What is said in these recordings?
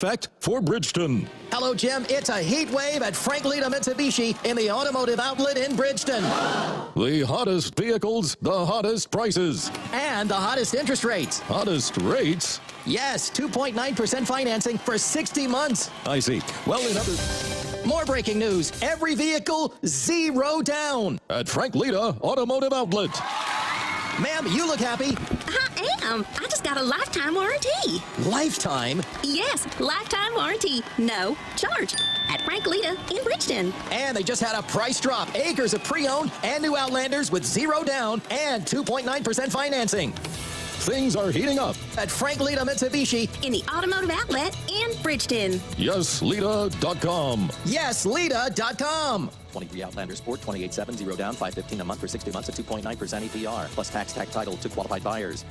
Effect for Bridgeton. Hello, Jim. It's a heat wave at Frank Lita Mitsubishi in the automotive outlet in Bridgeton. The hottest vehicles, the hottest prices. And the hottest interest rates. Hottest rates? Yes, 2.9% financing for 60 months. I see. Well, in other... More breaking news. Every vehicle, zero down. At Frank Lita Automotive Outlet. Ma'am, you look happy. I am. I just got a lifetime warranty. Lifetime? Yes, lifetime warranty. No charge. At Frank Lita in Bridgeton. And they just had a price drop. Acres of pre-owned and new Outlanders with zero down and 2.9% financing. Things are heating up. At Frank Lita Mitsubishi. In the automotive outlet in Bridgeton. YesLita.com. YesLita.com. 23 Outlander Sport, 28.7, zero down, $515 a month for 60 months at 2.9% APR. Plus tax title to qualified buyers.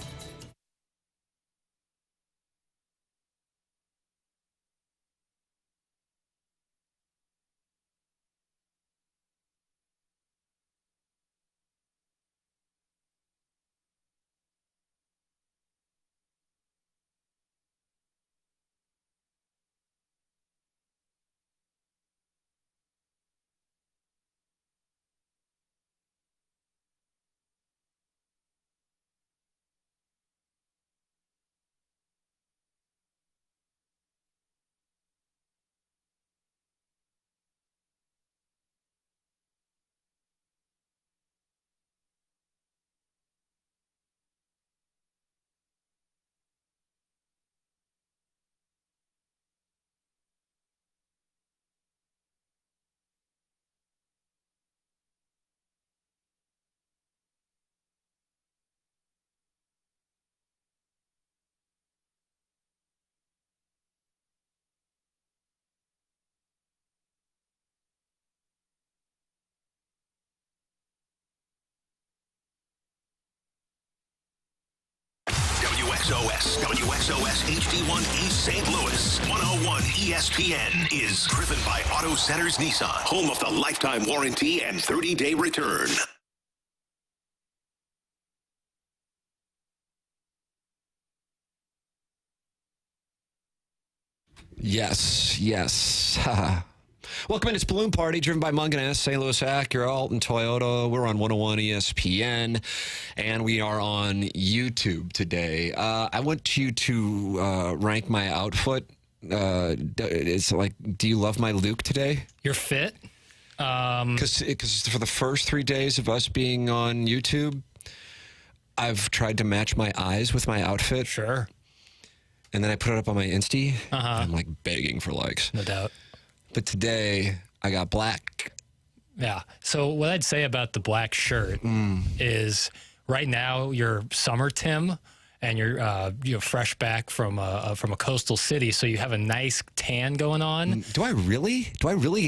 WXOS HD1 East St. Louis. 101 ESPN is driven by Auto Centers Nissan, home of the lifetime warranty and 30-day return. Yes. Welcome in. It's Balloon Party, driven by Montgomery, St. Louis Acura, Alton Toyota. We're on 101 ESPN, and we are on YouTube today. I want you to rank my outfit. It's like, do you love my Luke today? You're fit? Because for the first 3 days of us being on YouTube, I've tried to match my eyes with my outfit. Sure. And then I put it up on my Insta. Uh-huh. I'm like begging for likes. No doubt. But today, I got black. Yeah. So what I'd say about the black shirt is right now you're summer Tim, and you're fresh back from a coastal city, so you have a nice tan going on. Do I really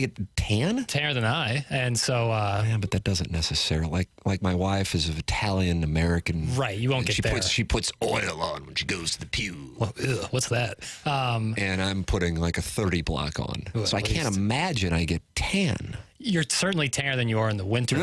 get tan? Tanner than I, and so yeah, but that doesn't necessarily like my wife is of Italian American. Right, you won't get there. She puts oil on when she goes to the pew. Well, ugh, what's that? And I'm putting like a 30 block on, so I can't imagine I get tan. You're certainly tanner than you are in the winter.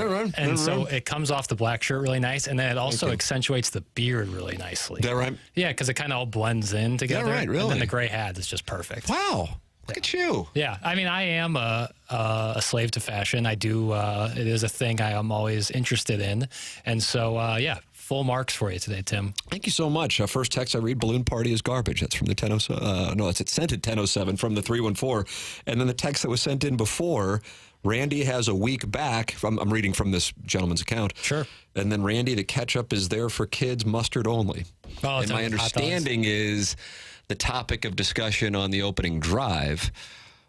So it comes off the black shirt really nice, and then it also accentuates the beard really nicely. Is that right? Yeah, because it kind of all blends in together. Right, really? And then the gray hat is just perfect. Wow. Look at you. Yeah, I mean, I am a slave to fashion. I do. It is a thing I am always interested in. And so, yeah, full marks for you today, Tim. Thank you so much. First text I read, Balloon Party is garbage. That's from the 1007. No, it's sent at 1007 from the 314. And then the text that was sent in before, Randy has a week back. I'm reading from this gentleman's account. Sure. And then Randy, the ketchup is there for kids, mustard only. Oh, and my understanding is the topic of discussion on the opening drive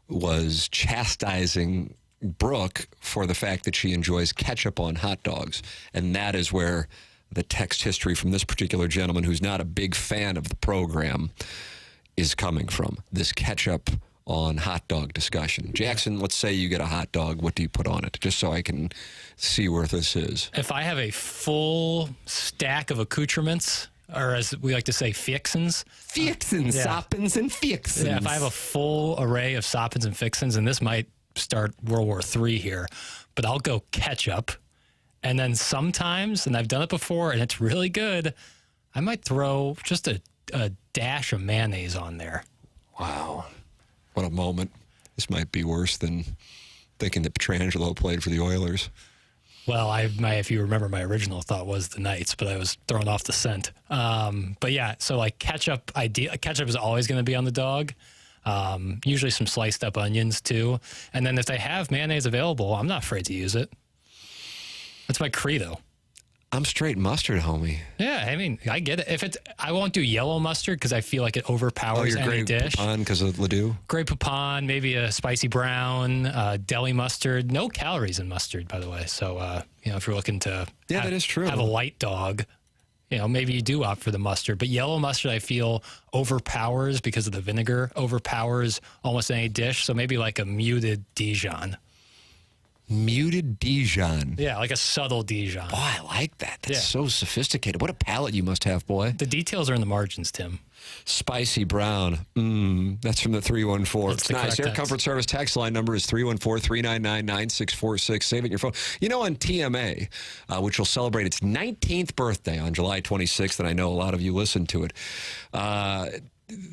was chastising Brooke for the fact that she enjoys ketchup on hot dogs. And that is where the text history from this particular gentleman, who's not a big fan of the program, is coming from. This ketchup on hot dog discussion. Jackson, let's say you get a hot dog. What do you put on it? Just so I can see where this is. If I have a full stack of accoutrements, or as we like to say, fixins. Fixins, soppins, and fixins. Yeah, if I have a full array of soppins and fixins, and this might start World War III here, but I'll go ketchup. And then sometimes, and I've done it before, and it's really good, I might throw just a dash of mayonnaise on there. Wow. What a moment. This might be worse than thinking that Petrangelo played for the Oilers. Well, if you remember, my original thought was the Knights, but I was thrown off the scent. But yeah, so like ketchup is always going to be on the dog. Usually some sliced up onions too. And then if they have mayonnaise available, I'm not afraid to use it. That's my credo. I'm straight mustard, homie. Yeah, I mean, I get it. I won't do yellow mustard because I feel like it overpowers any dish. Poupon because of Ledoux? Grey Poupon, maybe a spicy brown, deli mustard. No calories in mustard, by the way. So, if you're looking to that is true. Have a light dog, maybe you do opt for the mustard. But yellow mustard, I feel, overpowers because of the vinegar, overpowers almost any dish. So maybe like a muted Dijon. Muted Dijon. Yeah, like a subtle Dijon. Boy, I like that. That's so sophisticated. What a palate you must have, boy. The details are in the margins, Tim. Spicy brown. That's from the 314. It's nice. Air Comfort Service text line number is 314-399-9646. Save it in your phone. On TMA, which will celebrate its 19th birthday on July 26th, and I know a lot of you listen to it,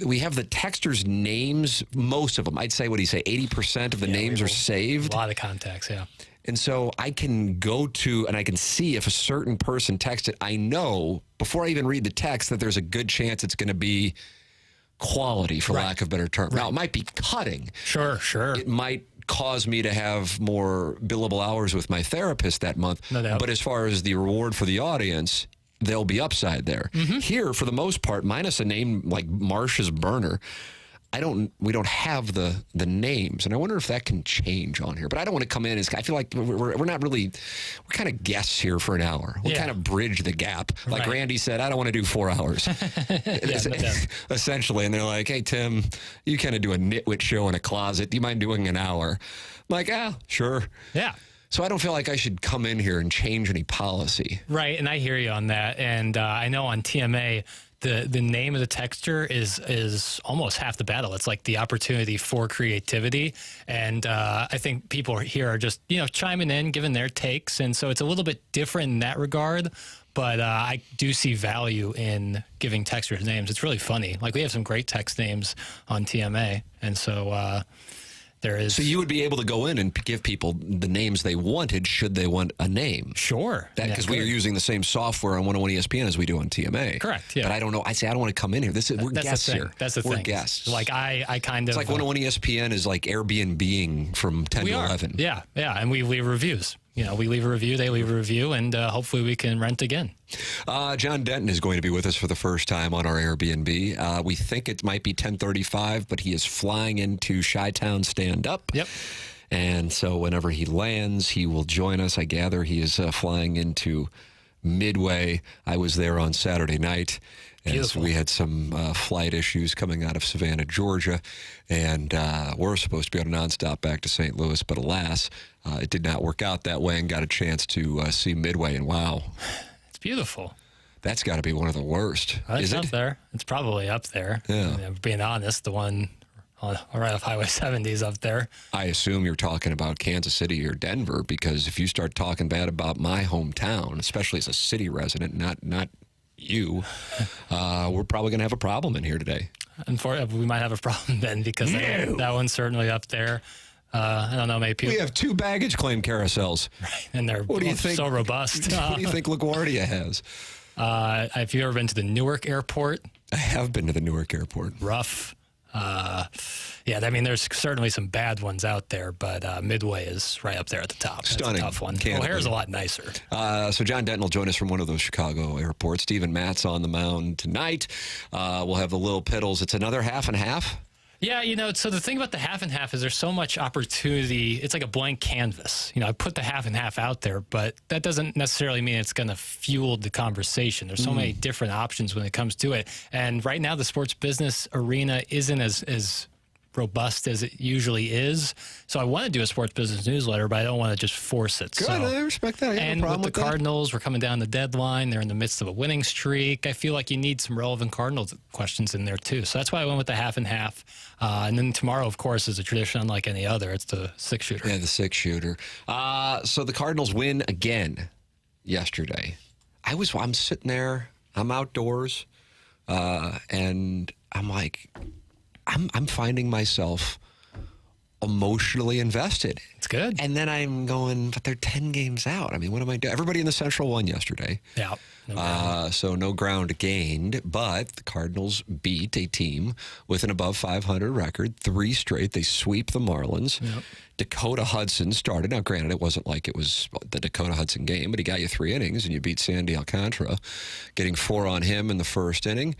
we have the texters' names, most of them. I'd say, 80% of the names are saved. A lot of contacts, yeah. And so I can go to, and I can see if a certain person texted, I know, before I even read the text, that there's a good chance it's going to be quality, for lack of a better term. Now, it might be cutting. Sure. It might cause me to have more billable hours with my therapist that month. No doubt. But as far as the reward for the audience, there'll be upside there. Here, for the most part, minus a name like Marsh's Burner, we don't have the names, and I wonder if that can change on here. But I don't want to come in as, I feel like we're not really, we're kind of guests here for an hour. We kind of bridge the gap. Like Randy said, I don't want to do 4 hours. Essentially, and they're like, hey, Tim, you kind of do a nitwit show in a closet. Do you mind doing an hour? I'm like, sure. Yeah. So I don't feel like I should come in here and change any policy. Right, and I hear you on that. And I know on TMA, the name of the texture is almost half the battle. It's like the opportunity for creativity. And I think people here are just, chiming in, giving their takes. And so it's a little bit different in that regard. But I do see value in giving texters names. It's really funny. Like, we have some great text names on TMA. And so... So you would be able to go in and give people the names they wanted should they want a name. Sure. Because we are using the same software on 101 ESPN as we do on TMA. Correct, yeah. But I don't know. I don't want to come in here. We're guests here. That's the thing. We're guests. Like, I kind of... It's like 101 ESPN is like Airbnb from 10 to 11. Yeah. And we leave reviews. We leave a review, they leave a review, and hopefully we can rent again. John Denton is going to be with us for the first time on our Airbnb. We think it might be 10:35, but he is flying into Chi-Town stand-up. Yep. And so whenever he lands, he will join us. I gather he is flying into Midway. I was there on Saturday night. As we had some flight issues coming out of Savannah, Georgia, and we're supposed to be on a nonstop back to St. Louis, but alas, it did not work out that way, and got a chance to see Midway, and wow. It's beautiful. That's got to be one of the worst. It's up there. It's probably up there. Yeah. Being honest, the one right off Highway 70 is up there. I assume you're talking about Kansas City or Denver, because if you start talking bad about my hometown, especially as a city resident, not you, we're probably going to have a problem in here today. Unfortunately, we might have a problem then, because that one's certainly up there. I don't know, maybe people... We have 2 baggage claim carousels. Right, and they're so robust. What do you think LaGuardia has? Have you ever been to the Newark airport? I have been to the Newark airport. Rough. There's certainly some bad ones out there, but Midway is right up there at the top. Stunning. That's a tough one. O'Hare's a lot nicer. So John Denton will join us from one of those Chicago airports. Stephen Matt's on the mound tonight. We'll have the Lil Piddles. It's another half and half. Yeah, so the thing about the half and half is there's so much opportunity. It's like a blank canvas. I put the half and half out there, but that doesn't necessarily mean it's going to fuel the conversation. There's so many different options when it comes to it. And right now, the sports business arena isn't as robust as it usually is. So I want to do a sports business newsletter, but I don't want to just force it. Good, I respect that. And with the Cardinals, we're coming down the deadline. They're in the midst of a winning streak. I feel like you need some relevant Cardinals questions in there too. So that's why I went with the half and half. And then tomorrow, of course, is a tradition unlike any other. It's the 6-shooter. Yeah, the 6-shooter. So the Cardinals win again yesterday. I'm sitting there. I'm outdoors, and I'm like, I'm finding myself emotionally invested. It's good. And then I'm going, but they're 10 games out. I mean, what am I doing? Everybody in the Central won yesterday. Yeah. No ground. So no ground gained, but the Cardinals beat a team with an above 500 record, 3 straight. They sweep the Marlins. Yep. Dakota Hudson started. Now, granted, it wasn't like it was the Dakota Hudson game, but he got you 3 innings, and you beat Sandy Alcantara, getting 4 on him in the first inning.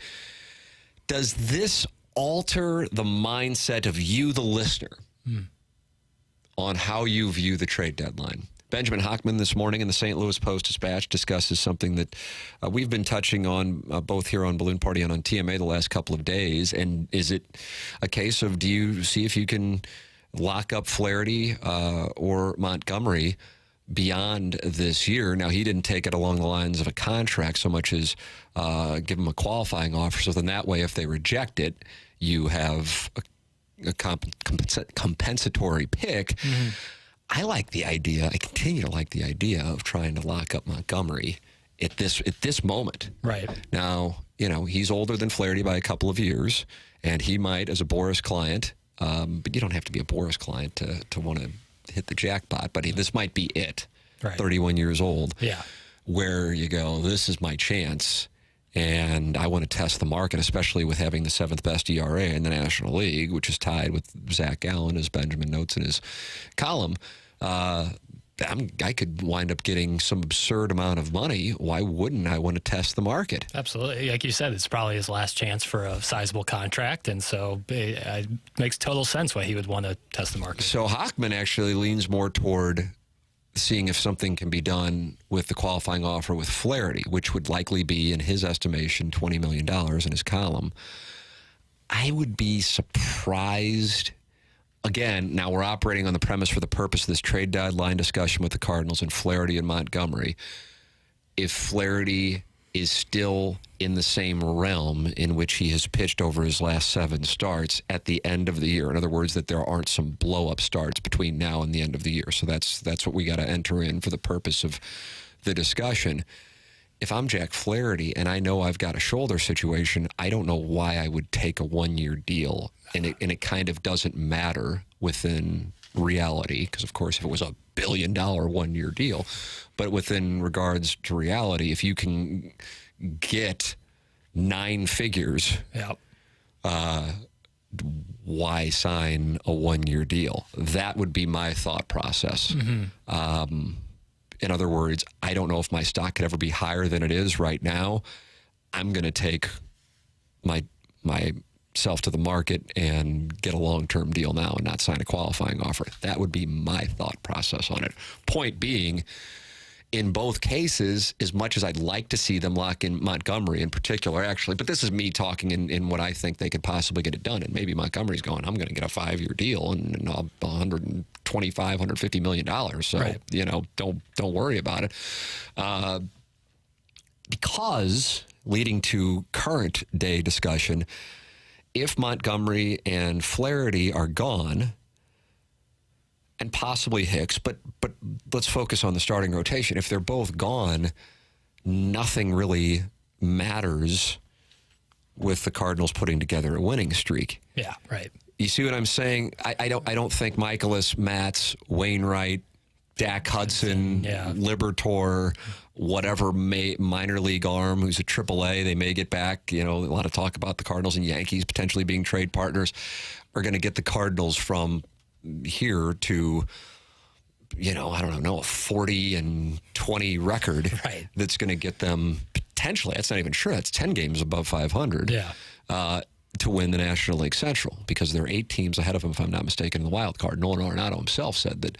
Does this alter the mindset of you, the listener, on how you view the trade deadline? Benjamin Hockman this morning in the St. Louis Post-Dispatch discusses something that we've been touching on both here on Balloon Party and on TMA the last couple of days. And is it a case of, do you see if you can lock up Flaherty or Montgomery beyond this year? Now, he didn't take it along the lines of a contract so much as give them a qualifying offer. So then that way, if they reject it, you have a compensatory pick. Mm-hmm. I like the idea. I continue to like the idea of trying to lock up Montgomery at this moment. Right. Now, he's older than Flaherty by a couple of years, and he might, as a Boris client, but you don't have to be a Boris client to want to hit the jackpot, but this might be it. Right. 31 years old. Yeah. Where you go, this is my chance, and I want to test the market, especially with having the 7th best ERA in the National League, which is tied with Zach Gallen, as Benjamin notes in his column. I could wind up getting some absurd amount of money. Why wouldn't I want to test the market? Absolutely. Like you said, it's probably his last chance for a sizable contract, and so it makes total sense why he would want to test the market. So Hockman actually leans more toward seeing if something can be done with the qualifying offer with Flaherty, which would likely be, in his estimation, $20 million in his column. I would be surprised. Again, now we're operating on the premise for the purpose of this trade deadline discussion with the Cardinals and Flaherty and Montgomery. If Flaherty is still in the same realm in which he has pitched over his last 7 starts at the end of the year. In other words, that there aren't some blow-up starts between now and the end of the year. So that's what we got to enter in for the purpose of the discussion. If I'm Jack Flaherty and I know I've got a shoulder situation, I don't know why I would take a 1-year deal. And it kind of doesn't matter within reality, because, of course, if it was a $1 billion 1-year deal, but within regards to reality, if you can get 9 figures, yep. Why sign a 1-year deal? That would be my thought process. Mm-hmm. In other words, I don't know if my stock could ever be higher than it is right now. I'm going to take myself to the market and get a long-term deal now and not sign a qualifying offer. That would be my thought process on it. Point being, in both cases, as much as I'd like to see them lock in Montgomery in particular, actually, but this is me talking in what I think they could possibly get it done. And maybe Montgomery's going, I'm going to get a 5-year deal and I'll $125, $150 million. So, right. Don't worry about it. Because, leading to current day discussion, if Montgomery and Flaherty are gone, and possibly Hicks, but let's focus on the starting rotation. If they're both gone, nothing really matters with the Cardinals putting together a winning streak. Yeah, right. You see what I'm saying? I don't think Michaelis, Matz, Wainwright, Dak Hudson, Libertor, whatever minor league arm who's a AAA, they may get back. A lot of talk about the Cardinals and Yankees potentially being trade partners, are going to get the Cardinals from here to, I don't know, a 40-20 record. Right. That's going to get them potentially, that's not even sure, that's 10 games above 500. Yeah. To win the National League Central, because there are 8 teams ahead of them, if I'm not mistaken, in the wild card. Nolan Arenado himself said that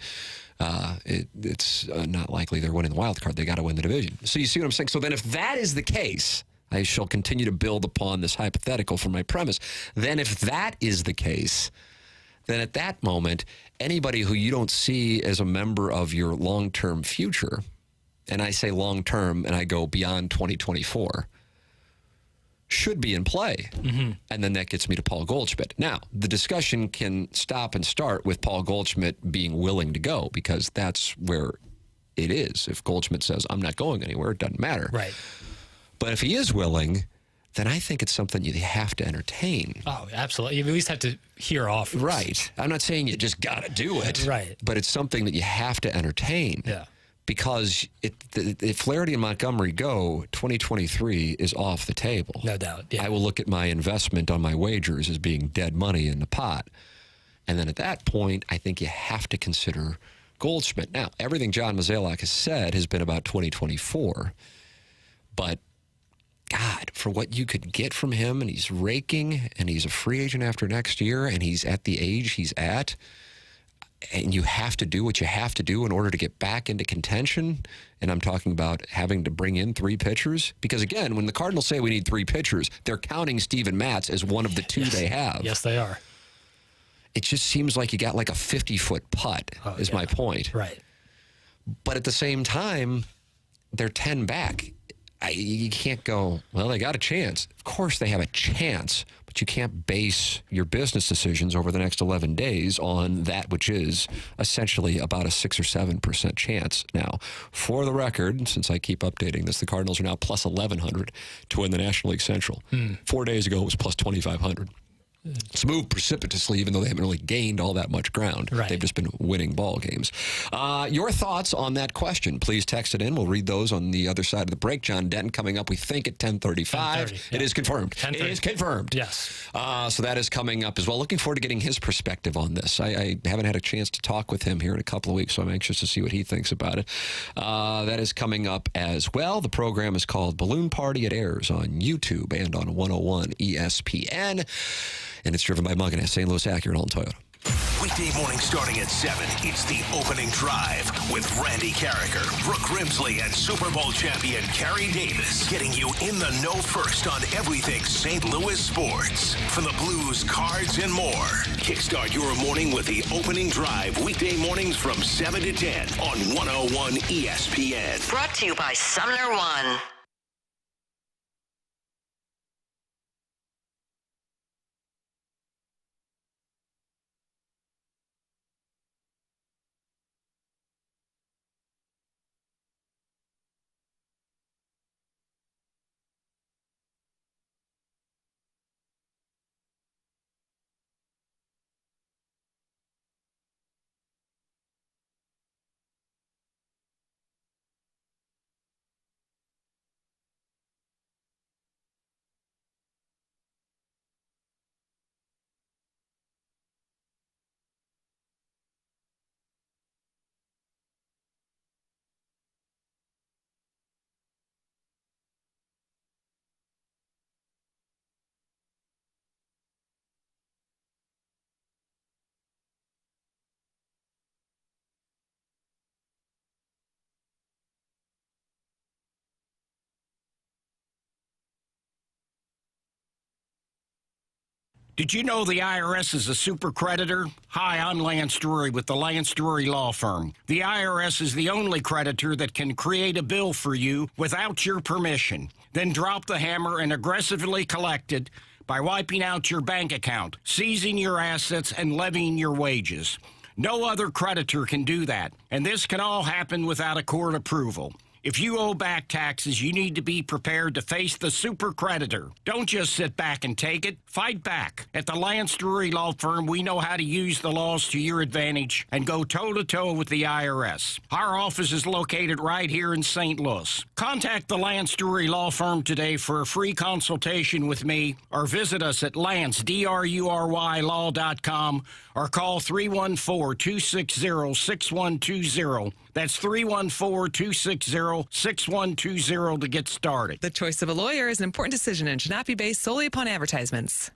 it's not likely they're winning the wild card. They got to win the division. So you see what I'm saying? So then if that is the case, I shall continue to build upon this hypothetical for my premise. Then if that is the case, then at that moment, anybody who you don't see as a member of your long-term future, and I say long-term and I go beyond 2024, should be in play. Mm-hmm. And then that gets me to Paul Goldschmidt. Now, the discussion can stop and start with Paul Goldschmidt being willing to go, because that's where it is. If Goldschmidt says, I'm not going anywhere, it doesn't matter. Right. But if he is willing, then I think it's something you have to entertain. Oh, absolutely. You at least have to hear offers. Right. I'm not saying you just got to do it. Right. But it's something that you have to entertain. Yeah. Because if Flaherty and Montgomery go, 2023 is off the table. No doubt. Yeah. I will look at my investment on my wagers as being dead money in the pot. And then at that point, I think you have to consider Goldschmidt. Now, everything John Mozeliak has said has been about 2024. But, God, for what you could get from him, and he's raking, and he's a free agent after next year, and he's at the age he's at, and you have to do what you have to do in order to get back into contention. And I'm talking about having to bring in 3 pitchers. Because, again, when the Cardinals say we need 3 pitchers, they're counting Steven Matz as one of the 2 they have. Yes, they are. It just seems like you got like a 50-foot putt, is my point. Right. But at the same time, they're 10 back. You can't go, well, they got a chance. Of course they have a chance, but you can't base your business decisions over the next 11 days on that which is essentially about a 6 or 7% chance. Now, for the record, since I keep updating this, the Cardinals are now plus 1,100 to win the National League Central. 4 days ago, it was plus 2,500. It's moved precipitously, even though they haven't really gained all that much ground. Right. They've just been winning ball games. Your thoughts on that question, please text it in. We'll read those on the other side of the break. John Denton coming up, we think, at 10:35. 10:30, It is confirmed. 10:30. It is confirmed. Yes. So that is coming up as well. Looking forward to getting his perspective on this. I haven't had a chance to talk with him here in a couple of weeks, so I'm anxious to see what he thinks about it. That is coming up as well. The program is called Balloon Party. It airs on YouTube and on 101 ESPN. And it's driven by Mungan, St. Louis Acura, Alton Toyota. Weekday morning starting at 7. It's the opening drive with Randy Carricker, Brooke Grimsley, and Super Bowl champion Kerry Davis. Getting you in the know first on everything St. Louis sports. From the Blues, Cards, and more. Kickstart your morning with the opening drive. Weekday mornings from 7 to 10 on 101 ESPN. Brought to you by Sumner One. Did you know the IRS is a super creditor? Hi, I'm Lance Drury with the Lance Drury Law Firm. The IRS is the only creditor that can create a bill for you without your permission, then drop the hammer and aggressively collect it by wiping out your bank account, seizing your assets, and levying your wages. No other creditor can do that, and this can all happen without a court approval. If you owe back taxes, you need to be prepared to face the super creditor. Don't just sit back and take it. Fight back. At the Lance Drury Law Firm, we know how to use the laws to your advantage and go toe-to-toe with the IRS. Our office is located right here in St. Louis. Contact the Lance Drury Law Firm today for a free consultation with me, or visit us at lancedrurylaw.com or call 314-260-6120. That's 314-260-6120 to get started. The choice of a lawyer is an important decision and should not be based solely upon advertisements.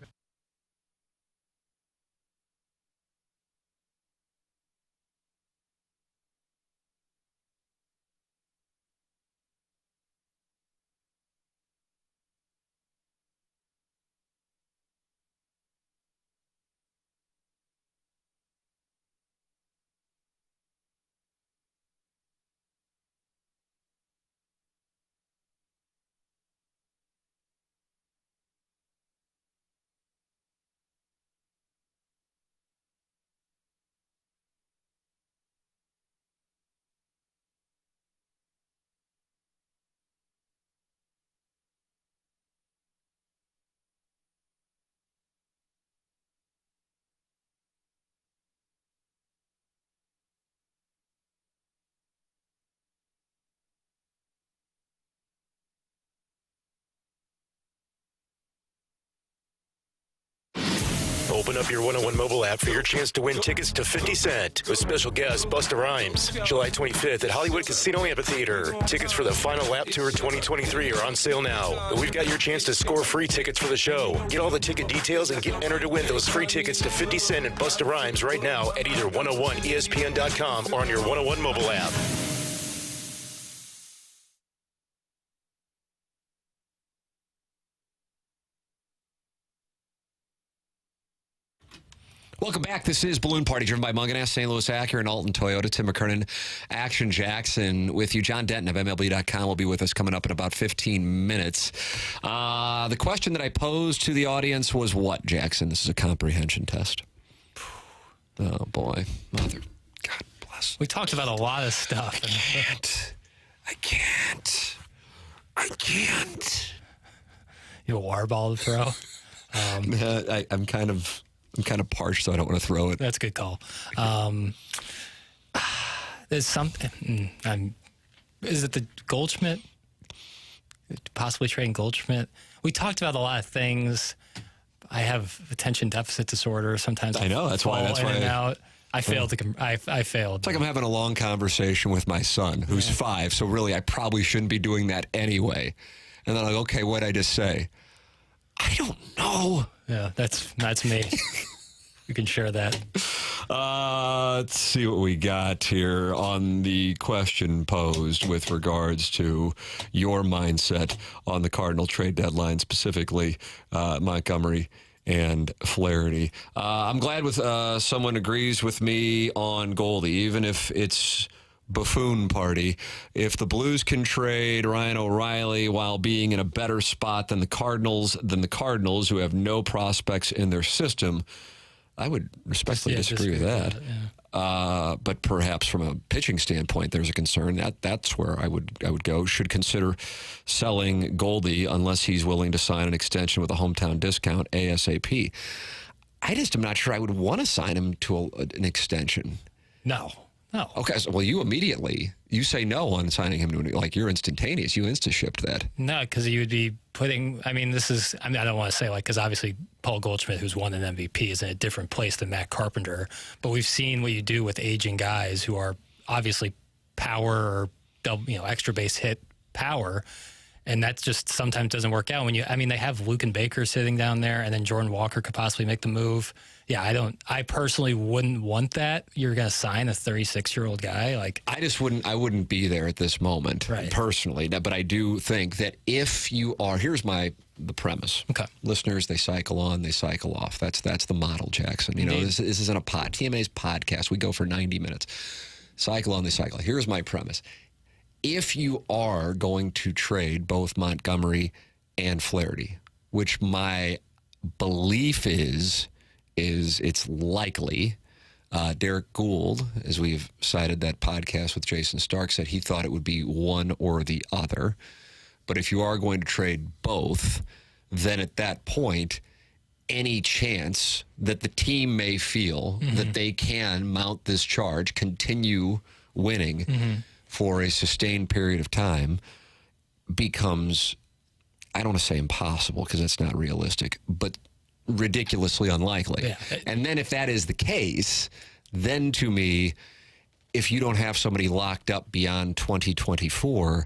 Open up your 101 mobile app for your chance to win tickets to 50 Cent with special guest Busta Rhymes, July 25th at Hollywood Casino Amphitheater. Tickets for the Final Lap Tour 2023 are on sale now. We've got your chance to score free tickets for the show. Get all the ticket details and get entered to win those free tickets to 50 Cent and Busta Rhymes right now at either 101ESPN.com or on your 101 mobile app. Welcome back. This is Balloon Party, driven by Munganess, St. Louis Acura, and Alton Toyota. Tim McKernan, Action Jackson with you. John Denton of MLB.com will be with us coming up in about 15 minutes. The question that I posed to the audience was what, Jackson? This is a comprehension test. Oh, boy. Mother. God bless. We talked about a lot of stuff. I can't. You have a water ball to throw? I'm kind of parched, so I don't want to throw it. That's a good call. There's something. Is it the Goldschmidt? Possibly trading Goldschmidt. We talked about a lot of things. I have attention deficit disorder. Sometimes I know that's why. I failed to. I failed. It's like I'm having a long conversation with my son, who's 5. So really, I probably shouldn't be doing that anyway. And then I'm like, okay, what'd I just say? I don't know. Yeah, that's me. You can share that. Let's see what we got here on the question posed with regards to your mindset on the Cardinal trade deadline, specifically Montgomery and Flaherty. I'm glad with someone agrees with me on Goldy, even if it's buffoon party. If the Blues can trade Ryan O'Reilly while being in a better spot than the Cardinals, who have no prospects in their system, I would respectfully disagree with that. But perhaps from a pitching standpoint, there's a concern. That's where I would go. Should consider selling Goldy unless he's willing to sign an extension with a hometown discount ASAP. I just am not sure I would want to sign him to an extension. No. Okay, so, well, you say no on signing him to, like, you're instantaneous. You insta-shipped that. No, because you would be putting, I don't want to say, like, because obviously Paul Goldschmidt, who's won an MVP, is in a different place than Matt Carpenter. But we've seen what you do with aging guys who are obviously power or, extra base hit power. And that just sometimes doesn't work out they have Luke and Baker sitting down there, and then Jordan Walker could possibly make the move. Yeah, I personally wouldn't want that. You're going to sign a 36-year-old guy. I wouldn't be there at this moment, personally. But I do think that if you are, here's the premise. Okay. Listeners, they cycle on, they cycle off. That's the model, Jackson. This isn't a TMA's podcast. We go for 90 minutes. Cycle on, they cycle. Here's my premise. If you are going to trade both Montgomery and Flaherty, which my belief is it's likely. Derek Gould, as we've cited that podcast with Jason Stark, said he thought it would be one or the other. But if you are going to trade both, then at that point, any chance that the team may feel that they can mount this charge, continue winning for a sustained period of time, becomes, I don't want to say impossible because that's not realistic, but ridiculously unlikely. Yeah. And then if that is the case, then to me, if you don't have somebody locked up beyond 2024,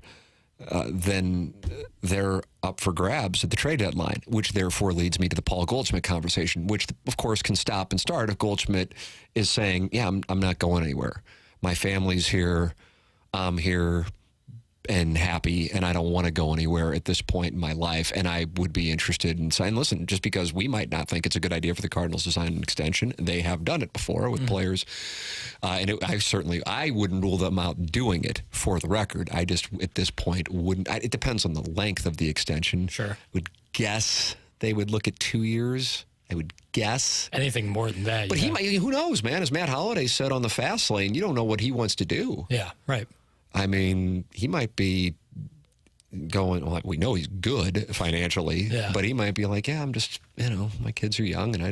then they're up for grabs at the trade deadline, which therefore leads me to the Paul Goldschmidt conversation, which, of course, can stop and start if Goldschmidt is saying, yeah, I'm not going anywhere. My family's here. I'm here and happy, and I don't want to go anywhere at this point in my life, and I would be interested in saying, listen, just because we might not think it's a good idea for the Cardinals to sign an extension, they have done it before with players, and I wouldn't rule them out doing it, for the record. I just, at this point, wouldn't. It depends on the length of the extension. Sure. Would guess they would look at 2 years. I would guess. Anything more than that. But he might, who knows, man? As Matt Holliday said on the Fast Lane, you don't know what he wants to do. Yeah, right. I mean, he might be going, well, we know he's good financially, but he might be like, yeah, I'm just, my kids are young and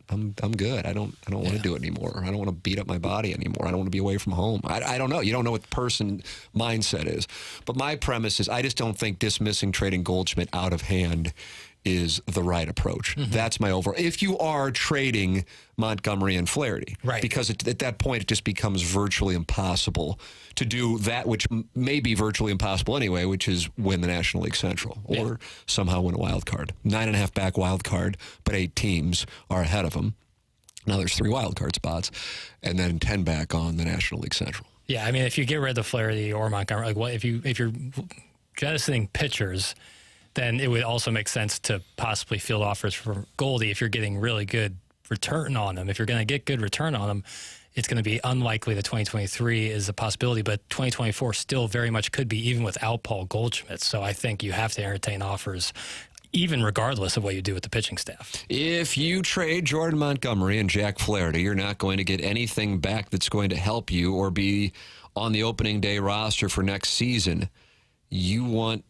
I'm good. I don't want to do it anymore. I don't want to beat up my body anymore. I don't want to be away from home. I don't know. You don't know what the person mindset is. But my premise is I just don't think dismissing trading Goldschmidt out of hand is the right approach. That's my overall. If you are trading Montgomery and Flaherty, right? Because at that point, it just becomes virtually impossible to do that, which may be virtually impossible anyway, which is win the National League Central or somehow win a wild card. 9.5 back wild card, but 8 teams are ahead of them. Now there's 3 wild card spots, and then 10 back on the National League Central. Yeah, I mean, if you get rid of Flaherty or Montgomery, like what if you're jettisoning pitchers, then it would also make sense to possibly field offers for Goldy if you're getting really good return on them. If you're going to get good return on them, it's going to be unlikely that 2023 is a possibility, but 2024 still very much could be, even without Paul Goldschmidt. So I think you have to entertain offers, even regardless of what you do with the pitching staff. If you trade Jordan Montgomery and Jack Flaherty, you're not going to get anything back that's going to help you or be on the opening day roster for next season. You want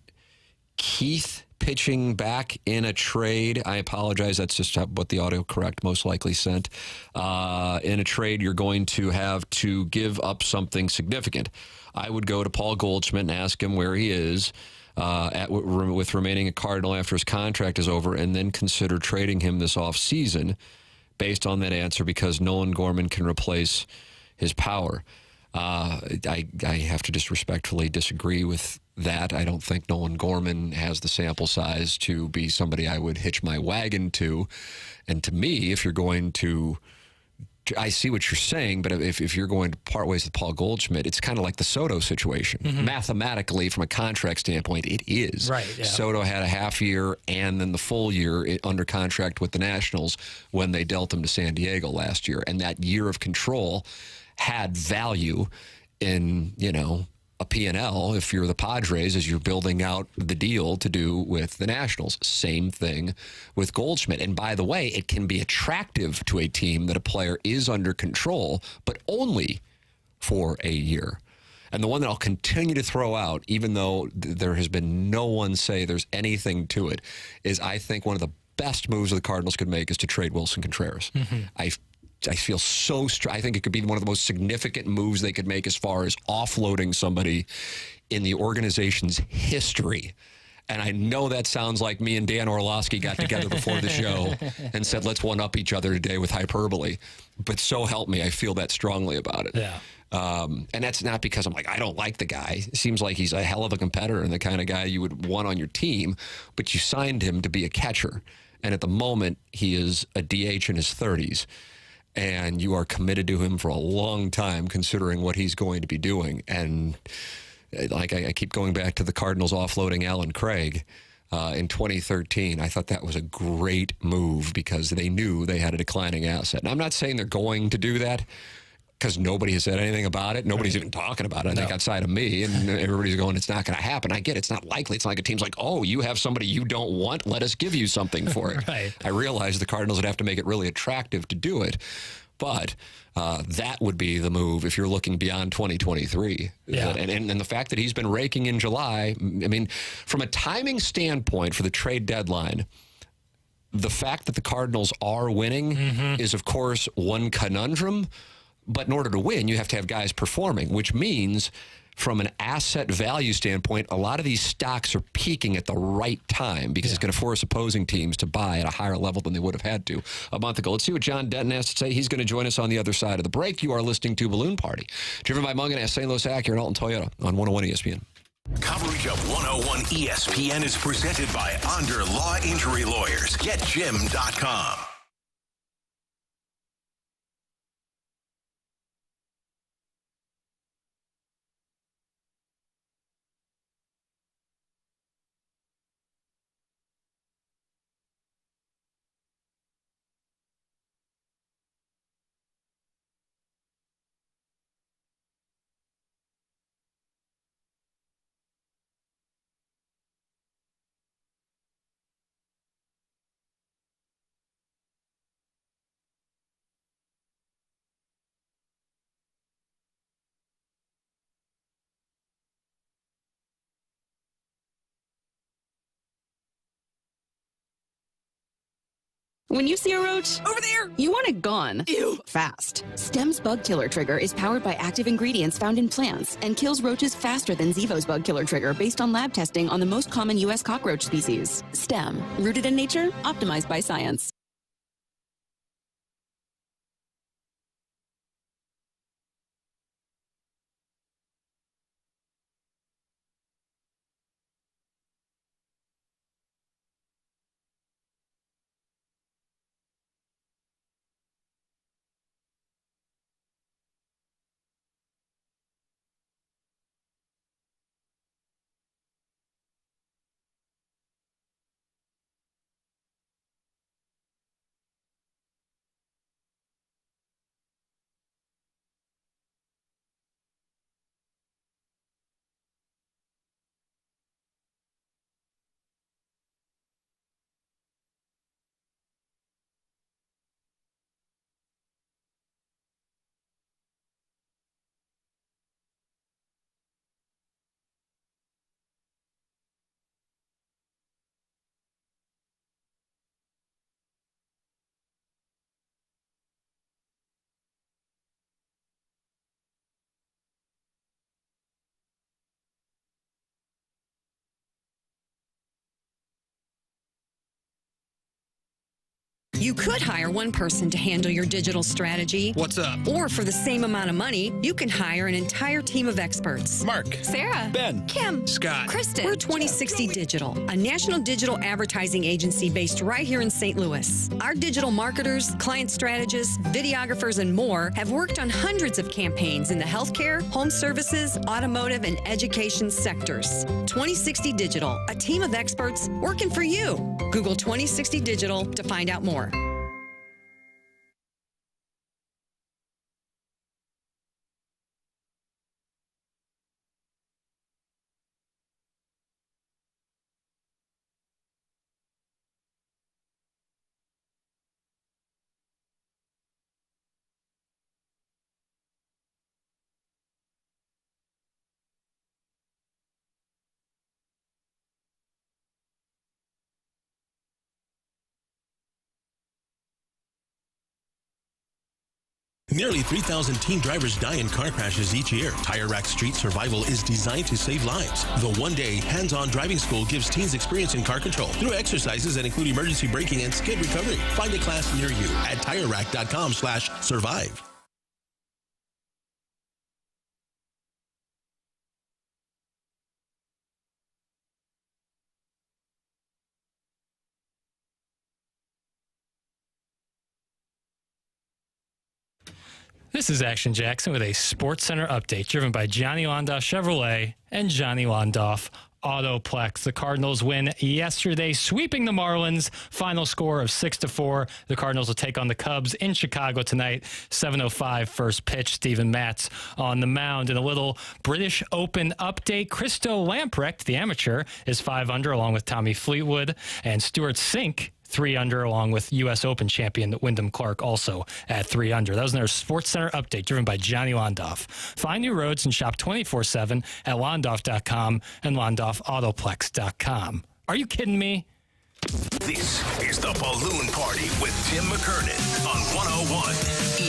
Keith pitching back in a trade. I apologize. That's just what the autocorrect most likely sent. In a trade, you're going to have to give up something significant. I would go to Paul Goldschmidt and ask him where he is with remaining a Cardinal after his contract is over, and then consider trading him this offseason based on that answer, because Nolan Gorman can replace his power. I have to just respectfully disagree with that. I don't think Nolan Gorman has the sample size to be somebody I would hitch my wagon to. And to me, if you're going to, I see what you're saying, but if you're going to part ways with Paul Goldschmidt, it's kind of like the Soto situation. Mathematically, from a contract standpoint, it is. Right, yeah. Soto had a half year and then the full year under contract with the Nationals when they dealt him to San Diego last year. And that year of control had value in, a P&L if you're the Padres as you're building out the deal to do with the Nationals. Same thing with Goldschmidt. And by the way, it can be attractive to a team that a player is under control, but only for a year. And the one that I'll continue to throw out, even though there has been no one say there's anything to it, is I think one of the best moves the Cardinals could make is to trade Wilson Contreras. I feel I think it could be one of the most significant moves they could make as far as offloading somebody in the organization's history. And I know that sounds like me and Dan Orlovsky got together before the show and said, let's one-up each other today with hyperbole. But so help me, I feel that strongly about it. Yeah. And that's not because I'm like, I don't like the guy. It seems like he's a hell of a competitor and the kind of guy you would want on your team. But you signed him to be a catcher. And at the moment, he is a DH in his 30s. And you are committed to him for a long time, considering what he's going to be doing. And like I keep going back to the Cardinals offloading Alan Craig in 2013. I thought that was a great move because they knew they had a declining asset. And I'm not saying they're going to do that because nobody has said anything about it. Nobody's even talking about it, I think, outside of me. And everybody's going, it's not going to happen. I get it. It's not likely. It's not like a team's like, oh, you have somebody you don't want. Let us give you something for it. Right. I realize the Cardinals would have to make it really attractive to do it. But that would be the move if you're looking beyond 2023. Yeah. And the fact that he's been raking in July, I mean, from a timing standpoint for the trade deadline, the fact that the Cardinals are winning is, of course, one conundrum. But in order to win, you have to have guys performing, which means from an asset value standpoint, a lot of these stocks are peaking at the right time because it's going to force opposing teams to buy at a higher level than they would have had to a month ago. Let's see what John Denton has to say. He's going to join us on the other side of the break. You are listening to Balloon Party, driven by Mungan, St. Louis Acura, and Alton Toyota on 101 ESPN. Coverage of 101 ESPN is presented by Onder Law Injury Lawyers. GetJim.com. When you see a roach, over there, you want it gone. Ew. Fast. Stem's Bug Killer Trigger is powered by active ingredients found in plants and kills roaches faster than Zevo's Bug Killer Trigger based on lab testing on the most common U.S. cockroach species. Stem. Rooted in nature, optimized by science. You could hire one person to handle your digital strategy. What's up? Or for the same amount of money, you can hire an entire team of experts. Mark. Sarah. Ben. Kim. Scott. Kristen. We're 2060 Digital, a national digital advertising agency based right here in St. Louis. Our digital marketers, client strategists, videographers, and more have worked on hundreds of campaigns in the healthcare, home services, automotive, and education sectors. 2060 Digital, a team of experts working for you. Google 2060 Digital to find out more. Nearly 3,000 teen drivers die in car crashes each year. Tire Rack Street Survival is designed to save lives. The one-day hands-on driving school gives teens experience in car control through exercises that include emergency braking and skid recovery. Find a class near you at TireRack.com/survive. This is Action Jackson with a Sports Center update driven by Johnny Londoff Chevrolet and Johnny Londoff Autoplex. The Cardinals win yesterday, sweeping the Marlins. Final score of 6-4. The Cardinals will take on the Cubs in Chicago tonight. 7:05 first pitch. Steven Matz on the mound. In a little British Open update, Christo Lamprecht, the amateur, is 5 under along with Tommy Fleetwood, and Stuart Sink 3 under, along with U.S. Open champion Wyndham Clark, also at 3 under. That was their Sports Center update, driven by Johnny Londoff. Find new roads and shop 24/7 at Londoff.com and LondoffAutoplex.com. Are you kidding me? This is the Balloon Party with Tim McKernan on 101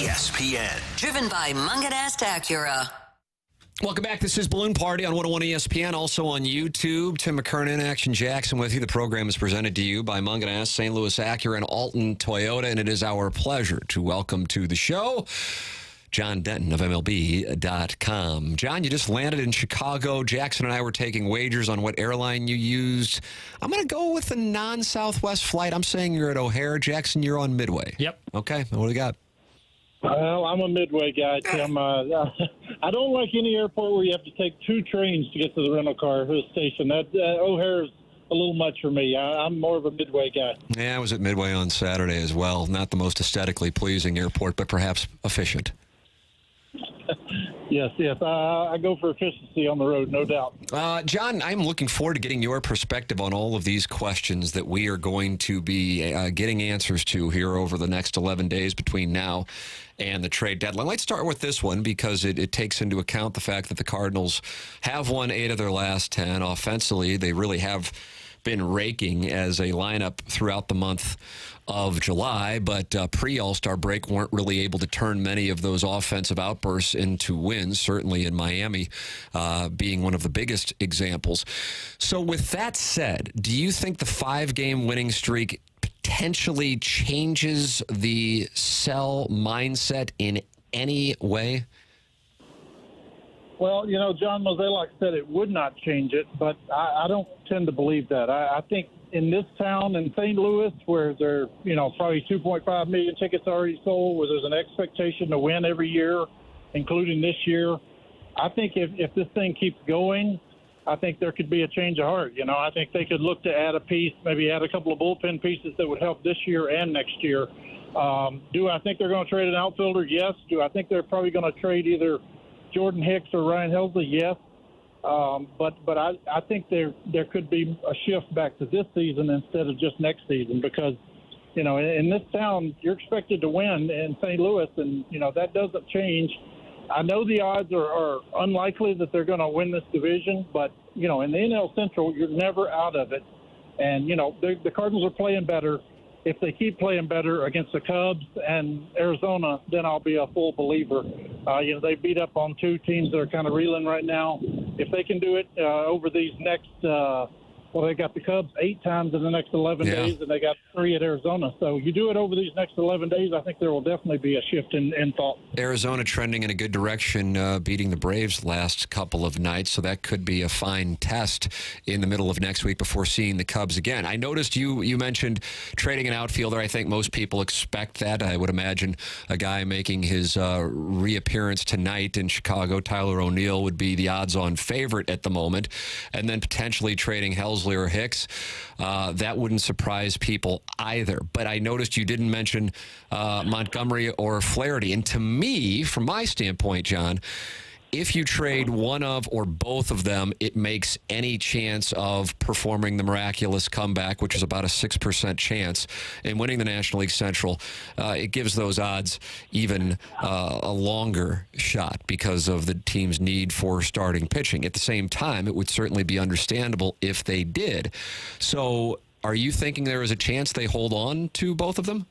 ESPN. Driven by Munganast Acura. Welcome back. This is Balloon Party on 101 ESPN, also on YouTube. Tim McKernan, Action Jackson with you. The program is presented to you by Munganast, St. Louis Acura, and Alton Toyota, and it is our pleasure to welcome to the show John Denton of MLB.com. John, you just landed in Chicago. Jackson and I were taking wagers on what airline you used. I'm going to go with a non-Southwest flight. I'm saying you're at O'Hare. Jackson, you're on Midway. Yep. Okay. What do you got? Well, I'm a Midway guy, Tim. I don't like any airport where you have to take 2 trains to get to the rental car station. That O'Hare's a little much for me. I'm more of a Midway guy. Yeah, I was at Midway on Saturday as well. Not the most aesthetically pleasing airport, but perhaps efficient. Yes. I go for efficiency on the road, no doubt. John, I'm looking forward to getting your perspective on all of these questions that we are going to be getting answers to here over the next 11 days between now and the trade deadline. Let's start with this one because it takes into account the fact that the Cardinals have won 8 of their last 10. Offensively, they really have been raking as a lineup throughout the month of July, but pre-All-Star break weren't really able to turn many of those offensive outbursts into wins, certainly in Miami being one of the biggest examples. So with that said, do you think the 5-game winning streak potentially changes the sell mindset in any way? Well, John Mozeliak said it would not change it, but I don't tend to believe that. I think in this town, in St. Louis, where there are, probably 2.5 million tickets already sold, where there's an expectation to win every year, including this year, I think if this thing keeps going, I think there could be a change of heart. I think they could look to add a piece, maybe add a couple of bullpen pieces that would help this year and next year. Do I think they're going to trade an outfielder? Yes. Do I think they're probably going to trade either Jordan Hicks or Ryan Helsley? Yes. But I think there could be a shift back to this season instead of just next season because, in this town, you're expected to win in St. Louis, and, that doesn't change. I know the odds are unlikely that they're going to win this division, but, in the NL Central, you're never out of it. And, the Cardinals are playing better. If they keep playing better against the Cubs and Arizona, then I'll be a full believer. They beat up on 2 teams that are kind of reeling right now. If they can do it over these next they got the Cubs 8 times in the next 11 days, and they got 3 at Arizona. So you do it over these next 11 days, I think there will definitely be a shift in thought. Arizona trending in a good direction, beating the Braves last couple of nights, so that could be a fine test in the middle of next week before seeing the Cubs again. I noticed you mentioned trading an outfielder. I think most people expect that. I would imagine a guy making his reappearance tonight in Chicago, Tyler O'Neill, would be the odds-on favorite at the moment, and then potentially trading Helsley or Hicks. That wouldn't surprise people either. But I noticed you didn't mention Montgomery or Flaherty. And to me, from my standpoint, John, if you trade one of or both of them, it makes any chance of performing the miraculous comeback, which is about a 6% chance, and winning the National League Central. It gives those odds even a longer shot because of the team's need for starting pitching. At the same time, it would certainly be understandable if they did. So are you thinking there is a chance they hold on to both of them?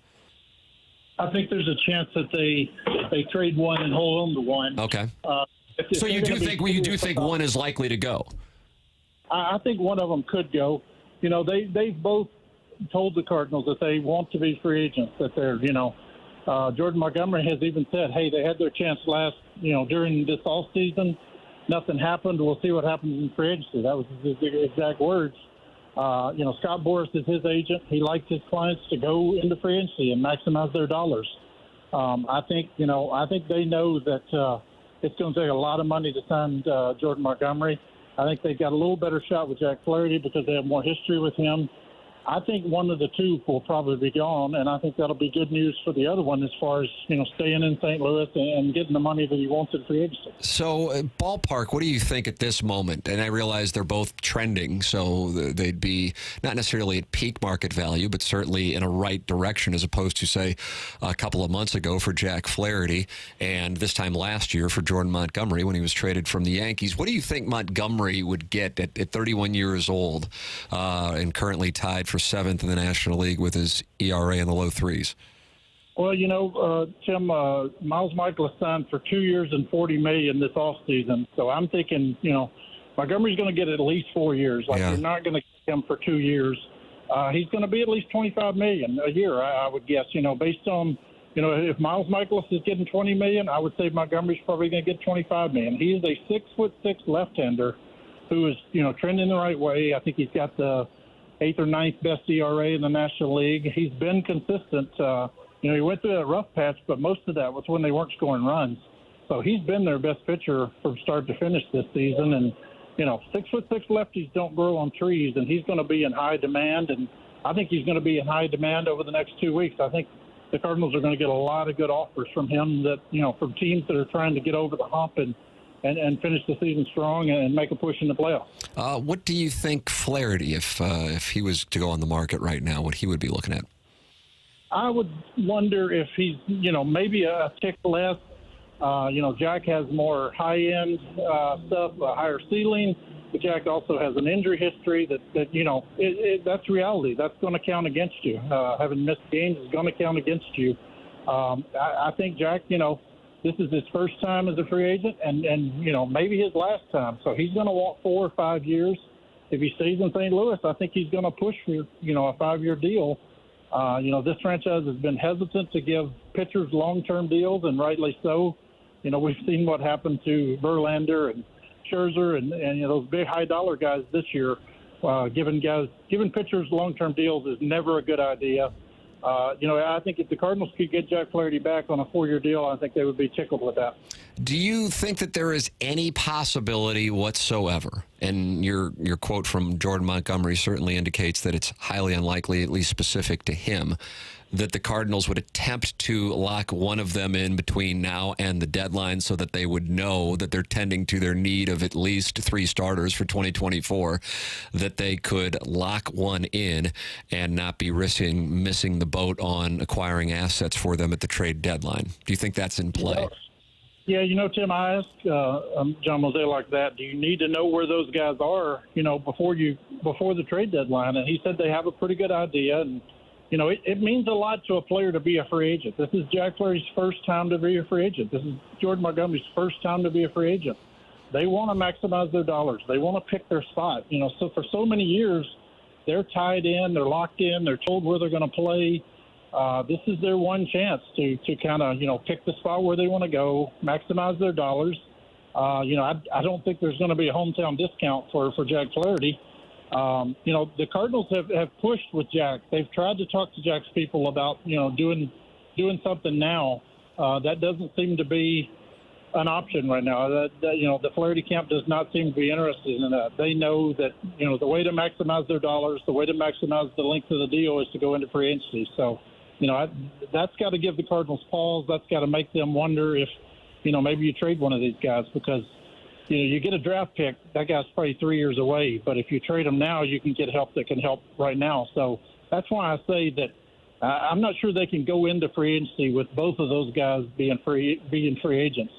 I think there's a chance that they trade one and hold on to one. Okay. So you do think one is likely to go? I think one of them could go. They've both told the Cardinals that they want to be free agents. That they're, Jordan Montgomery has even said, hey, they had their chance during this off season. Nothing happened. We'll see what happens in free agency. That was his exact words. Scott Boras is his agent. He likes his clients to go into free agency and maximize their dollars. I think they know that. It's going to take a lot of money to sign Jordan Montgomery. I think they've got a little better shot with Jack Flaherty because they have more history with him. I think one of the two will probably be gone, and I think that'll be good news for the other one as far as, staying in St. Louis and getting the money that he wants in free agency. So, ballpark, what do you think at this moment? And I realize they're both trending, so they'd be not necessarily at peak market value, but certainly in a right direction as opposed to, say, a couple of months ago for Jack Flaherty and this time last year for Jordan Montgomery when he was traded from the Yankees. What do you think Montgomery would get at 31 years old and currently tied for 7th in the National League with his ERA in the low 3s? Well, Tim, Miles Michaelis signed for 2 years and $40 million this offseason. So I'm thinking, Montgomery's going to get at least 4 years. You're not going to get him for 2 years. He's going to be at least $25 million a year, I would guess. Based on, if Miles Michaelis is getting $20 million, I would say Montgomery's probably going to get $25 million. He is a 6'6" left-hander who is, trending the right way. I think he's got the 8th or 9th best ERA in the National League. He's been consistent. He went through that rough patch, but most of that was when they weren't scoring runs. So he's been their best pitcher from start to finish this season. And, 6'6" lefties don't grow on trees, and he's going to be in high demand. And I think he's going to be in high demand over the next 2 weeks. I think the Cardinals are going to get a lot of good offers from him that, from teams that are trying to get over the hump and finish the season strong and make a push in the playoffs. What do you think Flaherty, if he was to go on the market right now, what he would be looking at? I would wonder if he's, maybe a tick less. Jack has more high-end stuff, a higher ceiling. But Jack also has an injury history that you know, that's reality. That's going to count against you. Having missed games is going to count against you. I think Jack, you know, this is his first time as a free agent and you know, maybe his last time. So he's going to walk 4 or 5 years. If he stays in St. Louis, I think he's going to push for, you know, a 5-year deal. You know, this franchise has been hesitant to give pitchers long-term deals, and rightly so. You know, we've seen what happened to Verlander and Scherzer and you know, those big high-dollar guys this year. Giving pitchers long-term deals is never a good idea. You know, I think if the Cardinals could get Jack Flaherty back on a 4-year deal, I think they would be tickled with that. Do you think that there is any possibility whatsoever, and your quote from Jordan Montgomery certainly indicates that it's highly unlikely, at least specific to him, that the Cardinals would attempt to lock one of them in between now and the deadline so that they would know that they're tending to their need of at least 3 starters for 2024, that they could lock one in and not be risking missing the boat on acquiring assets for them at the trade deadline? Do you think that's in play? Yeah, you know, Tim, I asked John Mozeliak that. Do you need to know where those guys are, you know, before the trade deadline? And he said they have a pretty good idea. And, you know, it means a lot to a player to be a free agent. This is Jack Flaherty's first time to be a free agent. This is Jordan Montgomery's first time to be a free agent. They want to maximize their dollars. They want to pick their spot. You know, so for so many years, they're tied in, they're locked in, they're told where they're going to play. This is their one chance to kind of, you know, pick the spot where they want to go, maximize their dollars. You know, I don't think there's going to be a hometown discount for Jack Flaherty. You know, the Cardinals have pushed with Jack. They've tried to talk to Jack's people about, you know, doing something now. That doesn't seem to be an option right now. You know, the Flaherty camp does not seem to be interested in that. They know that, you know, the way to maximize their dollars, the way to maximize the length of the deal is to go into free agency. So, you know, that's got to give the Cardinals pause. That's got to make them wonder if, you know, maybe you trade one of these guys because, you know, you get a draft pick, that guy's probably 3 years away. But if you trade him now, you can get help that can help right now. So that's why I say that I'm not sure they can go into free agency with both of those guys being free agents.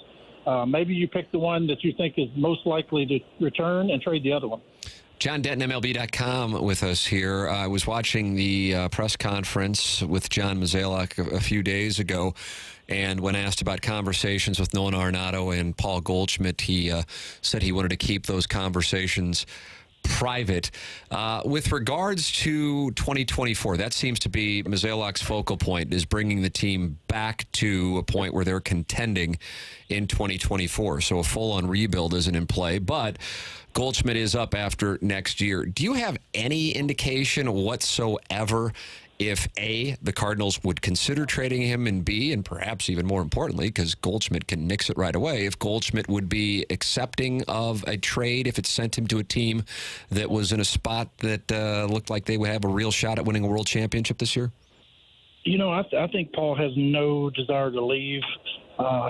Maybe you pick the one that you think is most likely to return and trade the other one. John Denton, MLB.com, with us here. I was watching the press conference with John Mozeliak a few days ago, and when asked about conversations with Nolan Arenado and Paul Goldschmidt, he said he wanted to keep those conversations private. With regards to 2024, that seems to be Mozeliak's focal point, is bringing the team back to a point where they're contending in 2024. So a full-on rebuild isn't in play, but Goldschmidt is up after next year. Do you have any indication whatsoever if A, the Cardinals would consider trading him, and B, and perhaps even more importantly, because Goldschmidt can nix it right away, if Goldschmidt would be accepting of a trade if it sent him to a team that was in a spot that looked like they would have a real shot at winning a world championship this year? You know, I think Paul has no desire to leave.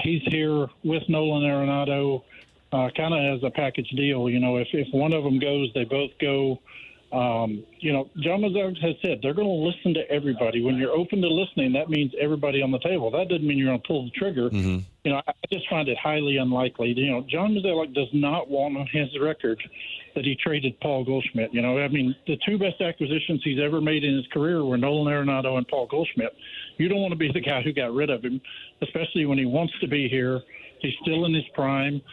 He's here with Nolan Arenado kind of as a package deal. You know, if one of them goes, they both go. You know, John Mozeliak has said they're going to listen to everybody. When you're open to listening, that means everybody on the table. That doesn't mean you're going to pull the trigger. Mm-hmm. You know, I just find it highly unlikely. You know, John Mozeliak does not want on his record that he traded Paul Goldschmidt. You know, I mean, the two best acquisitions he's ever made in his career were Nolan Arenado and Paul Goldschmidt. You don't want to be the guy who got rid of him, especially when he wants to be here. He's still in his prime.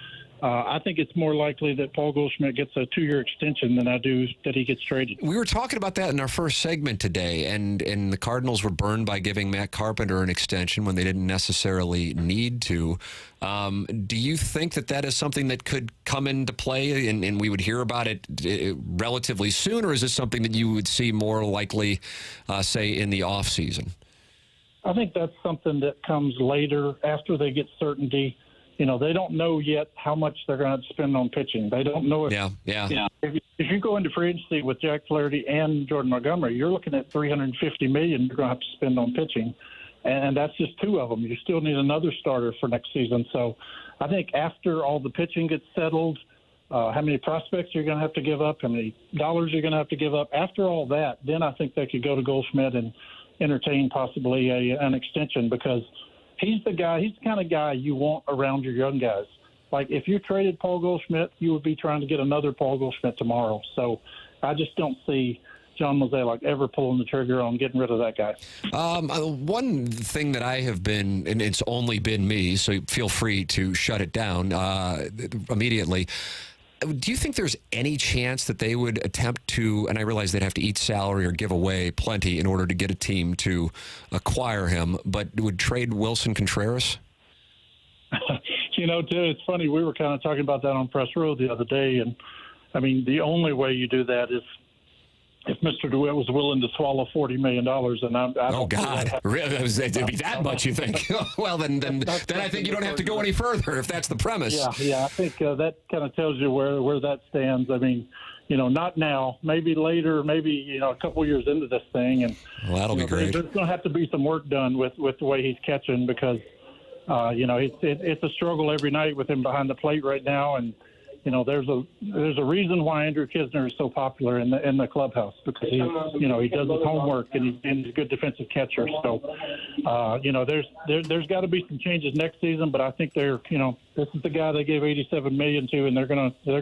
I think it's more likely that Paul Goldschmidt gets a 2-year extension than I do that he gets traded. We were talking about that in our first segment today, and the Cardinals were burned by giving Matt Carpenter an extension when they didn't necessarily need to. Do you think that is something that could come into play and we would hear about it relatively soon, or is this something that you would see more likely, say, in the offseason? I think that's something that comes later after they get certainty. You know, they don't know yet how much they're going to spend on pitching. They don't know if, if you go into free agency with Jack Flaherty and Jordan Montgomery, you're looking at $350 million you're going to have to spend on pitching, and that's just 2 of them. You still need another starter for next season. So I think after all the pitching gets settled, how many prospects you're going to have to give up, how many dollars you're going to have to give up, after all that, then I think they could go to Goldschmidt and entertain possibly an extension, because he's the kind of guy you want around your young guys. Like, if you traded Paul Goldschmidt, you would be trying to get another Paul Goldschmidt tomorrow. So I just don't see John Mozeliak ever pulling the trigger on getting rid of that guy. One thing that I have been, and it's only been me, so feel free to shut it down immediately. Do you think there's any chance that they would attempt to, and I realize they'd have to eat salary or give away plenty in order to get a team to acquire him, but would trade Wilson Contreras? It's funny. We were kind of talking about that on Press Row the other day, and I mean, the only way you do that is if Mr. DeWitt was willing to swallow $40 million, and I oh God, really? It'd be that much? You think? Well, then I think you don't have to go any further if that's the premise. Yeah. I think that kind of tells you where that stands. I mean, not now. Maybe later. Maybe a couple years into this thing, and that'll be great. There's going to have to be some work done with the way he's catching because it's a struggle every night with him behind the plate right now, and. There's a reason why Andrew Kisner is so popular in the clubhouse because he does his homework and he's a good defensive catcher. So, there's got to be some changes next season, but I think this is the guy they gave $87 million to, and they're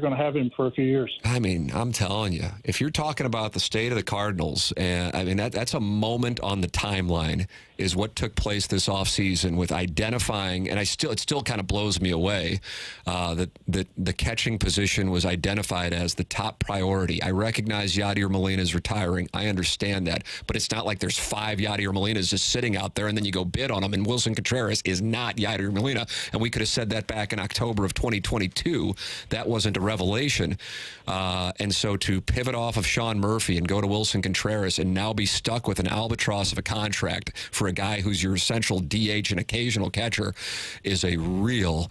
gonna have him for a few years. I mean, I'm telling you, if you're talking about the state of the Cardinals, and I mean that's a moment on the timeline is what took place this offseason with identifying, and it still kind of blows me away that the catching position was identified as the top priority. I recognize Yadier Molina is retiring. I understand that, but it's not like there's 5 Yadier Molinas just sitting out there and then you go bid on them. And Wilson Contreras is not Yadier Molina, and we could have said that back in October of 2022. That wasn't a revelation. And so to pivot off of Sean Murphy and go to Wilson Contreras and now be stuck with an albatross of a contract for a guy who's your essential DH and occasional catcher is a real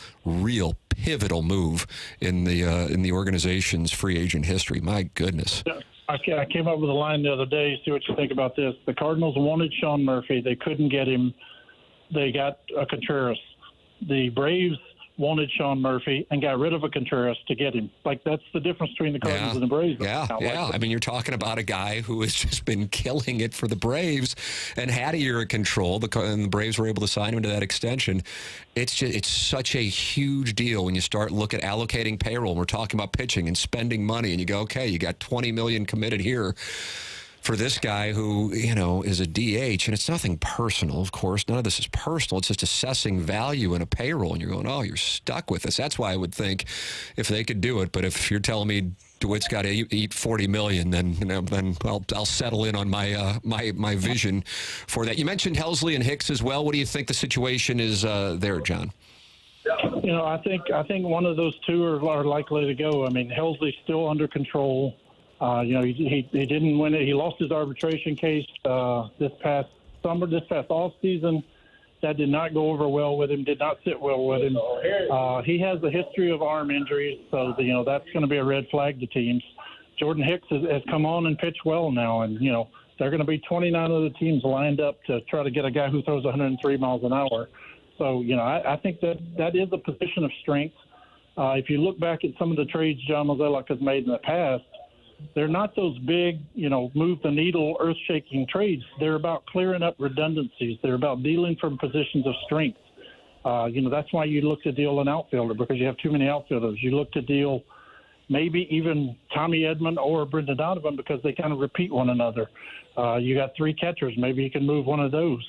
pivotal move in the organization's free agent history. My goodness. I came up with a line the other day. See what you think about this. The Cardinals wanted Sean Murphy. They couldn't get him. They got a Contreras. The Braves wanted Sean Murphy and got rid of a Contreras to get him. Like, that's the difference between the Cardinals and the Braves. Yeah. I mean, you're talking about a guy who has just been killing it for the Braves and had a year of control, and the Braves were able to sign him to that extension. It's such a huge deal when you start allocating payroll. And we're talking about pitching and spending money, and you go, okay, you got $20 million committed here for this guy who, is a DH, and it's nothing personal, of course. None of this is personal. It's just assessing value in a payroll, and you're going, oh, you're stuck with this. That's why I would think if they could do it. But if you're telling me DeWitt's got to eat $40 million, then I'll settle in on my vision for that. You mentioned Helsley and Hicks as well. What do you think the situation is there, John? I think one of those two are likely to go. I mean, Helsley's still under control. He didn't win it. He lost his arbitration case this past off season. That did not go over well with him. Did not sit well with him. He has a history of arm injuries, so that's going to be a red flag to teams. Jordan Hicks has come on and pitched well now, and they're going to be 29 other teams lined up to try to get a guy who throws 103 miles an hour. So I think that is a position of strength. If you look back at some of the trades John Mozeliak has made in the past, they're not those big, move the needle, earth-shaking trades. They're about clearing up redundancies. They're about dealing from positions of strength. That's why you look to deal an outfielder, because you have too many outfielders. You look to deal maybe even Tommy Edman or Brendan Donovan because they kind of repeat one another. You got 3 catchers. Maybe you can move one of those.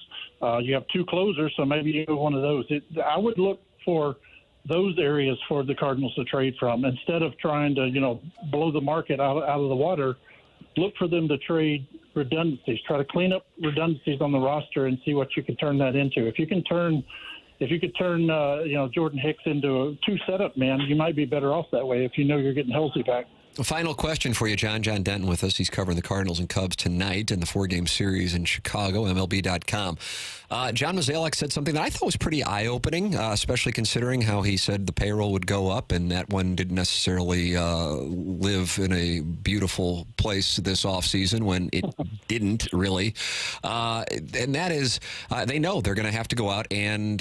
You have 2 closers, so maybe you move one of those. I would look for those areas for the Cardinals to trade from instead of trying to, blow the market out of the water. Look for them to trade redundancies. Try to clean up redundancies on the roster and see what you can turn that into. If you could turn Jordan Hicks into a 2 setup man, you might be better off that way if you're getting Helsley back. A final question for you, John. John Denton with us. He's covering the Cardinals and Cubs tonight in the 4-game series in Chicago, MLB.com. John Mozeliak said something that I thought was pretty eye-opening, especially considering how he said the payroll would go up and that one didn't necessarily live in a beautiful place this offseason when it didn't really. And that is they know they're going to have to go out and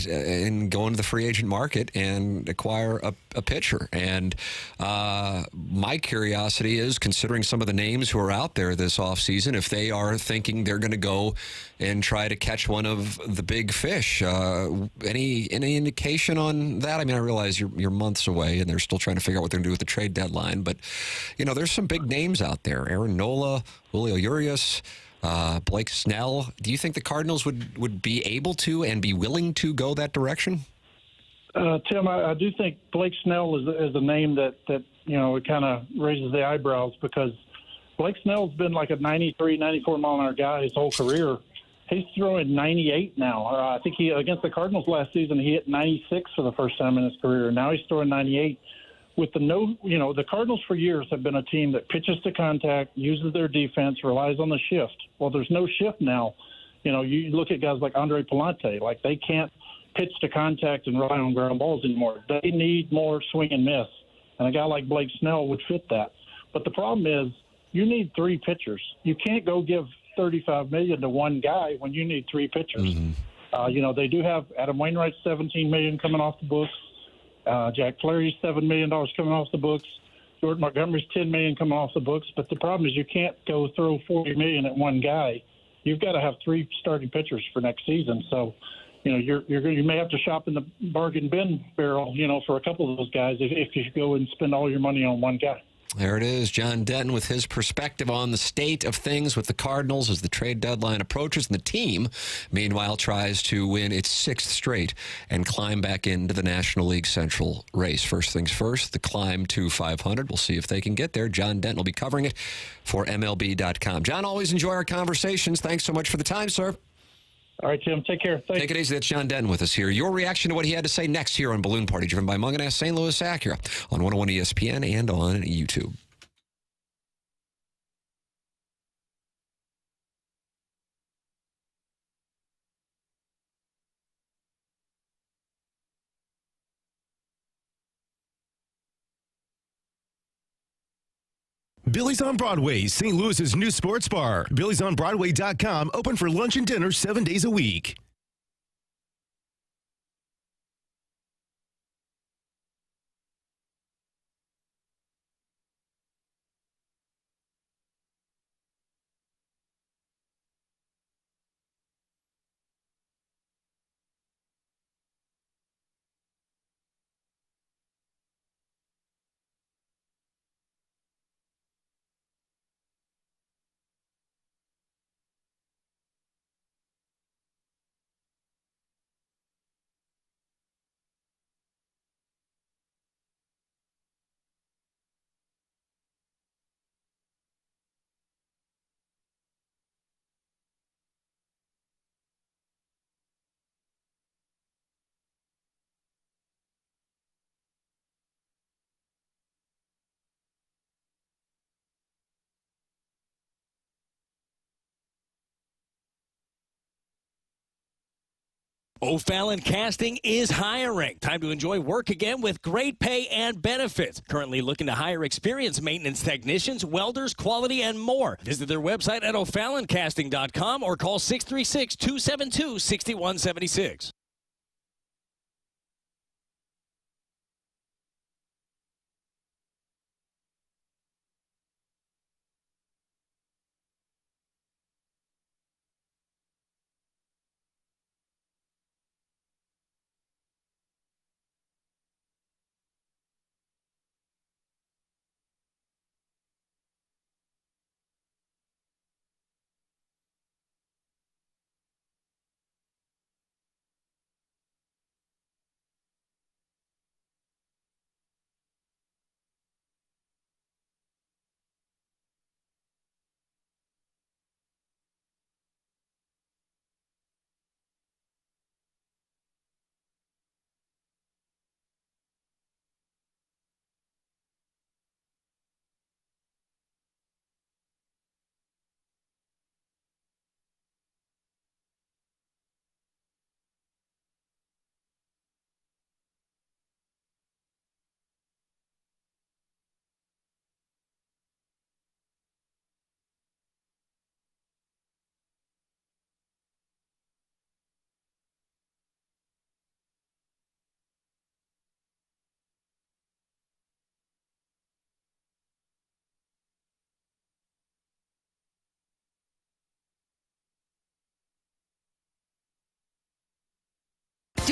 go into the free agent market and acquire a pitcher. And my curiosity curiosity is, considering some of the names who are out there this offseason, if they are thinking they're going to go and try to catch one of the big fish. Any indication on that? I mean, I realize you're months away and they're still trying to figure out what they're going to do with the trade deadline, but, there's some big names out there. Aaron Nola, Julio Urias, Blake Snell. Do you think the Cardinals would be able to and be willing to go that direction? Tim, I do think Blake Snell is a name that it kind of raises the eyebrows, because Blake Snell's been like a 93, 94 mile an hour guy his whole career. He's throwing 98 now. I think against the Cardinals last season, he hit 96 for the first time in his career. Now he's throwing 98. With the Cardinals for years have been a team that pitches to contact, uses their defense, relies on the shift. Well, there's no shift now. You look at guys like Andre Palante, like they can't pitch to contact and rely on ground balls anymore. They need more swing and miss, and a guy like Blake Snell would fit that. But the problem is you need three pitchers. You can't go give $35 million to one guy when you need three pitchers. Mm-hmm. They do have Adam Wainwright, $17 million coming off the books. Jack Flaherty, $7 million coming off the books. Jordan Montgomery's $10 million coming off the books. But the problem is you can't go throw $40 million at one guy. You've got to have three starting pitchers for next season. So, you may have to shop in the bargain bin barrel, for a couple of those guys if you go and spend all your money on one guy. There it is, John Denton with his perspective on the state of things with the Cardinals as the trade deadline approaches, and the team, meanwhile, tries to win its sixth straight and climb back into the National League Central race. First things first, the climb to 500. We'll see if they can get there. John Denton will be covering it for MLB.com. John, always enjoy our conversations. Thanks so much for the time, sir. All right, Tim. Take care. Thanks. Take it easy. That's John Denton with us here. Your reaction to what he had to say next here on Balloon Party, driven by Montgomery St. Louis Acura on 101 ESPN and on YouTube. Billy's on Broadway, St. Louis's new sports bar. BillysOnBroadway.com, open for lunch and dinner 7 days a week. O'Fallon Casting is hiring. Time to enjoy work again with great pay and benefits. Currently looking to hire experienced maintenance technicians, welders, quality, and more. Visit their website at o'falloncasting.com or call 636-272-6176.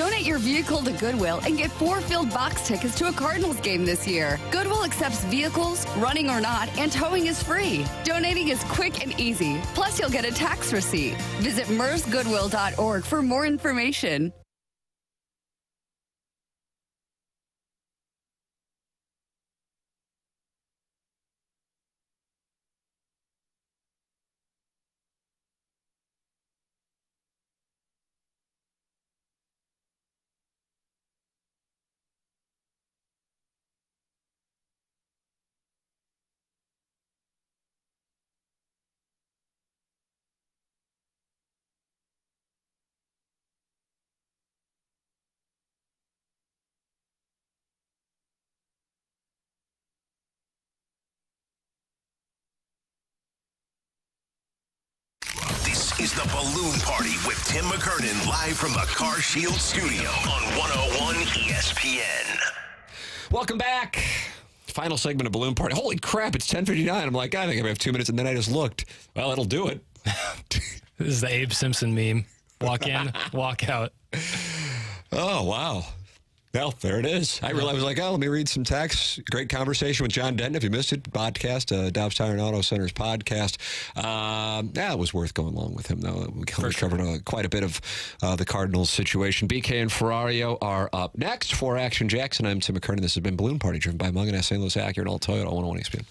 Donate your vehicle to Goodwill and get 4 filled box tickets to a Cardinals game this year. Goodwill accepts vehicles, running or not, and towing is free. Donating is quick and easy. Plus, you'll get a tax receipt. Visit mersgoodwill.org for more information. This is the Balloon Party with Tim McKernan, live from the Car Shield studio on 101 ESPN. Welcome back. Final segment of Balloon Party. Holy crap, it's 10:59. I'm like, I think I have 2 minutes, and then I just looked. Well, that'll do it. This is the Abe Simpson meme. Walk in, walk out. Oh, wow. Well, there it is. I was like, let me read some text. Great conversation with John Denton. If you missed it, podcast, Dobbs Tire and Auto Center's podcast. It was worth going along with him, though. We covered quite a bit of the Cardinals situation. BK and Ferrario are up next. For Action Jackson, I'm Tim McKernan. This has been Balloon Party, driven by Munganess, St. Louis Acura, and all Toyota, 101 ESPN.